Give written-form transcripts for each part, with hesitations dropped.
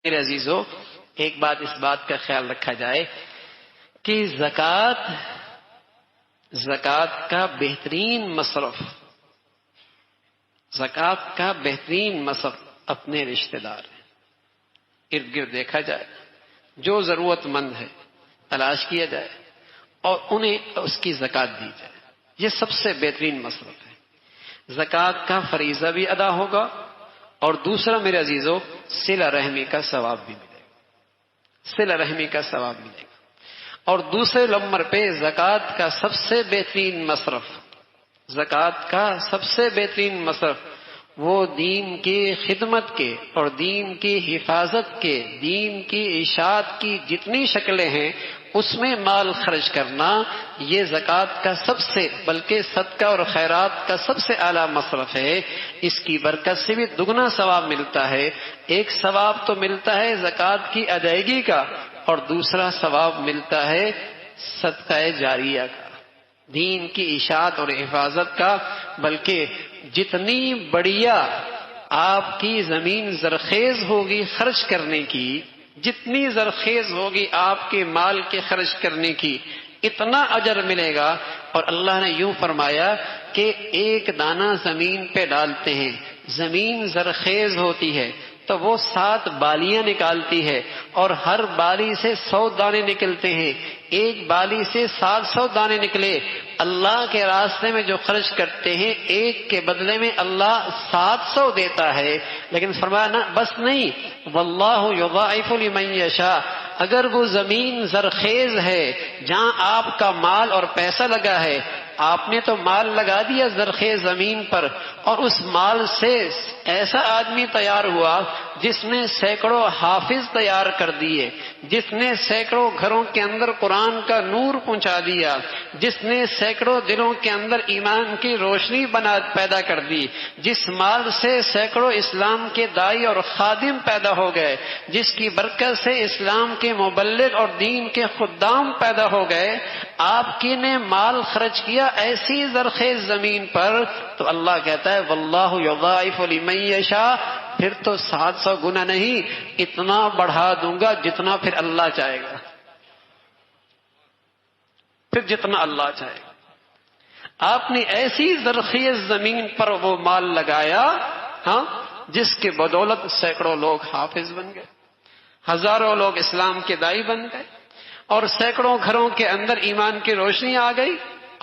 میرے عزیزو، ایک بات اس بات کا خیال رکھا جائے کہ زکوٰۃ کا بہترین مصرف اپنے رشتہ دار ہیں۔ ارد گرد دیکھا جائے، جو ضرورت مند ہے تلاش کیا جائے اور انہیں اس کی زکوٰۃ دی جائے، یہ سب سے بہترین مصرف ہے۔ زکوٰۃ کا فریضہ بھی ادا ہوگا اور دوسرا میرے عزیزو صلہ رحمی کا ثواب بھی ملے گا، صلہ رحمی کا ثواب ملے گا۔ اور دوسرے نمبر پہ زکوٰۃ کا سب سے بہترین مصرف وہ دین کی خدمت کے اور دین کی حفاظت کے، دین کی اشاعت کی جتنی شکلیں ہیں اس میں مال خرچ کرنا، یہ زکوٰۃ کا بلکہ صدقہ اور خیرات کا سب سے اعلیٰ مصرف ہے۔ اس کی برکت سے بھی دگنا ثواب ملتا ہے۔ ایک ثواب تو ملتا ہے زکوٰۃ کی ادائیگی کا اور دوسرا ثواب ملتا ہے صدقہ جاریہ کا، دین کی اشاعت اور حفاظت کا۔ بلکہ جتنی بڑھیا آپ کی زمین زرخیز ہوگی خرچ کرنے کی، جتنی زرخیز ہوگی آپ کے مال کے خرچ کرنے کی، اتنا اجر ملے گا۔ اور اللہ نے یوں فرمایا کہ ایک دانہ زمین پہ ڈالتے ہیں، زمین زرخیز ہوتی ہے تو وہ 7 بالیاں نکالتی ہے اور ہر بالی سے 100 دانے نکلتے ہیں۔ ایک بالی سے 700 دانے نکلے، اللہ کے راستے میں جو خرچ کرتے ہیں ایک کے بدلے میں اللہ 700 دیتا ہے۔ لیکن فرمایا نہ بس نہیں، واللہ یضاعف لمن یشاء، اگر وہ زمین زرخیز ہے جہاں آپ کا مال اور پیسہ لگا ہے، آپ نے تو مال لگا دیا زرخیز زمین پر اور اس مال سے ایسا آدمی تیار ہوا جس نے سینکڑوں حافظ تیار کر دیے، جس نے سینکڑوں گھروں کے اندر قرآن کا نور پہنچا دیا، جس نے سینکڑوں دلوں کے اندر ایمان کی روشنی پیدا کر دی، جس مال سے سینکڑوں اسلام کے داعی اور خادم پیدا ہو گئے، جس کی برکت سے اسلام کے مبلغ اور دین کے خدام پیدا ہو گئے، آپ کی نے مال خرچ کیا ایسی زرخیز زمین پر، تو اللہ کہتا ہے واللہ یضاعف لمن یشاء، پھر تو 700 گنا نہیں، اتنا بڑھا دوں گا جتنا پھر اللہ چاہے گا، پھر جتنا اللہ چاہے گا۔ آپ نے ایسی زرخیز زمین پر وہ مال لگایا جس کے بدولت سینکڑوں لوگ حافظ بن گئے، ہزاروں لوگ اسلام کے داعی بن گئے اور سینکڑوں گھروں کے اندر ایمان کی روشنی آ گئی۔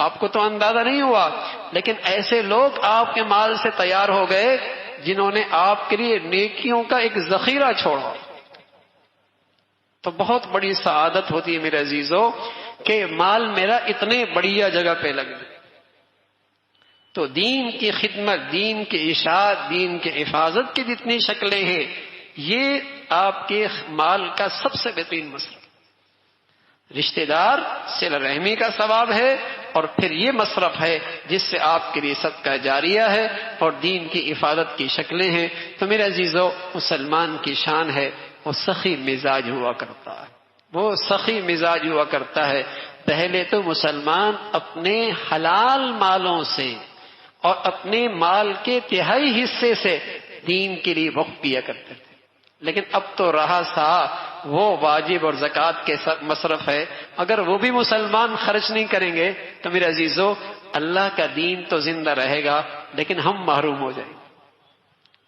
آپ کو تو اندازہ نہیں ہوا، لیکن ایسے لوگ آپ کے مال سے تیار ہو گئے جنہوں نے آپ کے لیے نیکیوں کا ایک ذخیرہ چھوڑا۔ تو بہت بڑی سعادت ہوتی ہے میرے عزیزو کہ مال میرا اتنے بڑھیا جگہ پہ لگے۔ تو دین کی خدمت، دین کی اشاعت، دین کی حفاظت کی جتنی شکلیں ہیں، یہ آپ کے مال کا سب سے بہترین مصرف۔ رشتہ دار صلہ رحمی کا ثواب ہے اور پھر یہ مصرف ہے جس سے آپ کے لیے صدقہ جاریہ ہے اور دین کی حفاظت کی شکلیں ہیں۔ تو میرے عزیزو، مسلمان کی شان ہے وہ سخی مزاج ہوا کرتا ہے۔ پہلے تو مسلمان اپنے حلال مالوں سے اور اپنے مال کے تہائی حصے سے دین کے لیے وقف کیا کرتے تھے، لیکن اب تو رہا سا وہ واجب اور زکوٰۃ کے مصرف ہے۔ اگر وہ بھی مسلمان خرچ نہیں کریں گے تو میرے عزیزو اللہ کا دین تو زندہ رہے گا لیکن ہم محروم ہو جائیں گے۔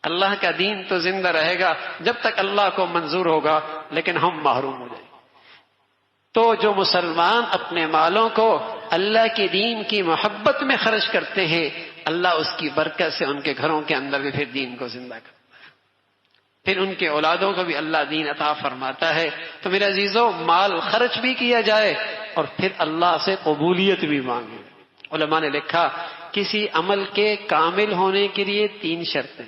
اللہ کا دین تو زندہ رہے گا جب تک اللہ کو منظور ہوگا، لیکن ہم محروم ہو جائیں گے۔ تو جو مسلمان اپنے مالوں کو اللہ کے دین کی محبت میں خرچ کرتے ہیں، اللہ اس کی برکت سے ان کے گھروں کے اندر بھی پھر دین کو زندہ کرتا ہے، پھر ان کے اولادوں کو بھی اللہ دین عطا فرماتا ہے۔ تو میرے عزیزو، مال خرچ بھی کیا جائے اور پھر اللہ سے قبولیت بھی مانگے۔ علماء نے لکھا کسی عمل کے کامل ہونے کے لیے 3 شرطیں۔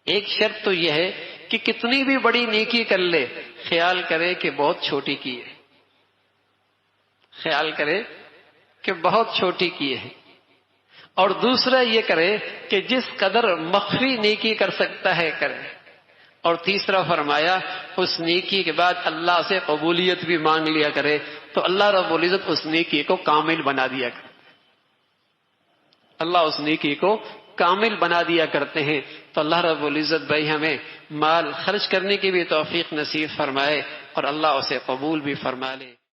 ایک شرط تو یہ ہے کہ کتنی بھی بڑی نیکی کر لے، خیال کرے کہ بہت چھوٹی کی ہے، خیال کرے کہ بہت چھوٹی کی ہے۔ اور دوسرا یہ کرے کہ جس قدر مخفی نیکی کر سکتا ہے کرے۔ اور تیسرا فرمایا اس نیکی کے بعد اللہ سے قبولیت بھی مانگ لیا کرے، تو اللہ رب العزت اس نیکی کو کامل بنا دیا کرے، اللہ اس نیکی کو کامل بنا دیا کرتے ہیں۔ تو اللہ رب العزت بھائی ہمیں مال خرچ کرنے کی بھی توفیق نصیب فرمائے اور اللہ اسے قبول بھی فرما لے.